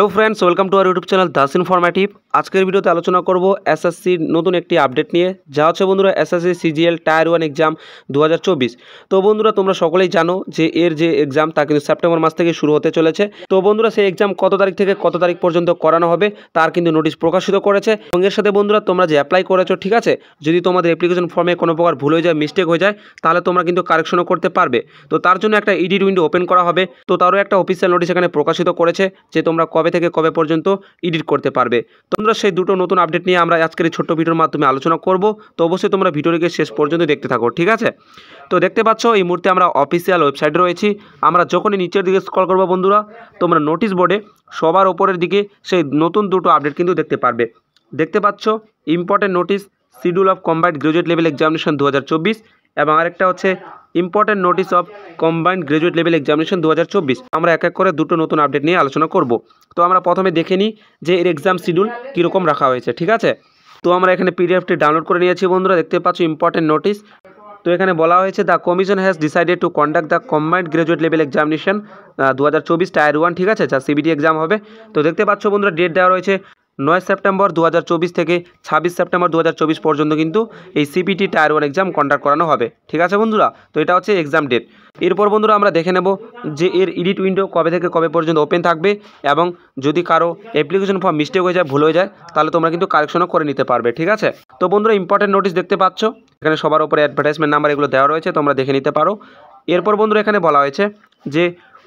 Hello friends, welcome to our YouTube channel Das informative. আজকের ভিডিওতে আলোচনা করব এসএসসির নতুন একটি আপডেট নিয়ে, যা হচ্ছে বন্ধুরা এসএসসি সিজিএল টায়ার 1 এক্সাম 2024। তো বন্ধুরা তোমরা সকলেই জানো যে এর যে এক্সাম তা কিন্তু সেপ্টেম্বর মাস থেকে শুরু হতে চলেছে। তো বন্ধুরা সেই এক্সাম কত তারিখ থেকে কত তারিখ পর্যন্ত করানো হবে তার কিন্তু নোটিশ প্রকাশিত করেছে। এবং এর সাথে বন্ধুরা তোমরা যে অ্যাপ্লাই করেছো, ঠিক আছে, যদি তোমাদের অ্যাপ্লিকেশন ফর্মে কোনো প্রকার ভুল হয়ে যায়, মিস্টেক হয়ে যায়, তাহলে তোমরা কিন্তু কারেকশনও করতে পারবে। তো তার জন্য একটা এডিট উইন্ডো ওপেন করা হবে। তো তারও একটা অফিসিয়াল নোটিশ এখানে প্রকাশিত করেছে যে তোমরা কবে থেকে কবে পর্যন্ত এডিট করতে পারবে। তোমরা সেই দুটো নতুন আপডেট নিয়ে আমরা আজকের এই ছোট্ট ভিডিওর মাধ্যমে আলোচনা করব। তো অবশ্যই তোমরা ভিডিওটিকে শেষ পর্যন্ত দেখতে থাকো, ঠিক আছে। তো দেখতে পাচ্ছ এই মুহূর্তে আমরা অফিসিয়াল ওয়েবসাইটে রয়েছি। আমরা যখনই নিচের দিকে স্ক্রল করবো বন্ধুরা, তোমরা নোটিশ বোর্ডে সবার ওপরের দিকে সেই নতুন দুটো আপডেট কিন্তু দেখতে পারবে। দেখতে পাচ্ছ important notice schedule of combined graduate level examination 2024 এবং আরেকটা হচ্ছে important notice of combined graduate level examination 2024। আমরা এক এক করে দুটো নতুন আপডেট নিয়ে আলোচনা করব। তো আমরা প্রথমে দেখে নিই যে এর এক্সাম শিডিউল কীরকম রাখা হয়েছে, ঠিক আছে। তো আমরা এখানে পিডিএফটি ডাউনলোড করে নিয়েছি বন্ধুরা। দেখতে পাচ্ছ ইম্পর্টেন্ট নোটিস। তো এখানে বলা হয়েছে the commission has decided to conduct the combined graduate level examination 2024 tyre 1, ঠিক আছে, যা সিবিটি এক্সাম হবে। তো দেখতে পাচ্ছ বন্ধুরা ডেট দেওয়া রয়েছে 9 সেপ্টেম্বর 2024 থেকে 26 সেপ্টেম্বর 2024 পর্যন্ত কিন্তু এই সিবিটি টায়ার 1 এক্সাম কন্ডাক্ট করানো হবে, ঠিক আছে বন্ধুরা। তো এটা হচ্ছে এক্সাম ডেট। এরপর বন্ধুরা আমরা দেখে নেব যে এর এডিট উইন্ডো কবে থেকে কবে পর্যন্ত ওপেন থাকবে এবং যদি কারো অ্যাপ্লিকেশন ফর্ম মিস্টেক হয়ে যায়, ভুল হয়ে যায়, তাহলে তোমরা কিন্তু কারেকশনও করে নিতে পারবে, ঠিক আছে। তো বন্ধুরা ইম্পর্টেন্ট নোটিস দেখতে পাচ্ছ এখানে সবার উপরে অ্যাডভার্টাইজমেন্ট নাম্বার এগুলো দেওয়া রয়েছে, তোমরা দেখে নিতে পারো। এরপর বন্ধুরা এখানে বলা হয়েছে যে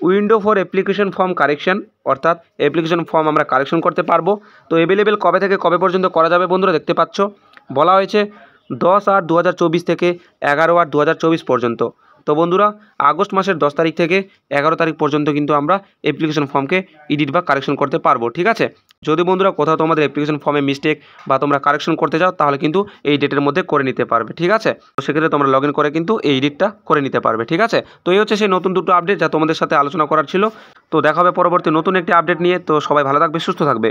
window for application form correction, অর্থাৎ অ্যাপ্লিকেশন ফর্ম আমরা কারেকশন করতে পারবো। তো অ্যাভেলেবেল কবে থেকে কবে পর্যন্ত করা যাবে বন্ধুরা দেখতে পাচ্ছ বলা হয়েছে 10/8/2024 থেকে 11/8/2024 পর্যন্ত। তো বন্ধুরা আগস্ট মাসের 10 তারিখ থেকে 11 তারিখ পর্যন্ত কিন্তু আমরা অ্যাপ্লিকেশন ফর্মকে এডিট বা কারেকশন করতে পারবো, ঠিক আছে। যদি বন্ধুরা কোথাও তোমাদের অ্যাপ্লিকেশন ফর্মে মিস্টেক বা তোমরা কারেকশন করতে যাও, তাহলে কিন্তু এই ডেটের মধ্যে করে নিতে পারবে, ঠিক আছে। তো সেক্ষেত্রে তোমরা লগ ইন করে কিন্তু এই এডিটটা করে নিতে পারবে, ঠিক আছে। তো এই হচ্ছে সেই নতুন দুটো আপডেট যা তোমাদের সাথে আলোচনা করার ছিল। তো দেখা হবে পরবর্তী নতুন একটি আপডেট নিয়ে। তো সবাই ভালো থাকবে, সুস্থ থাকবে।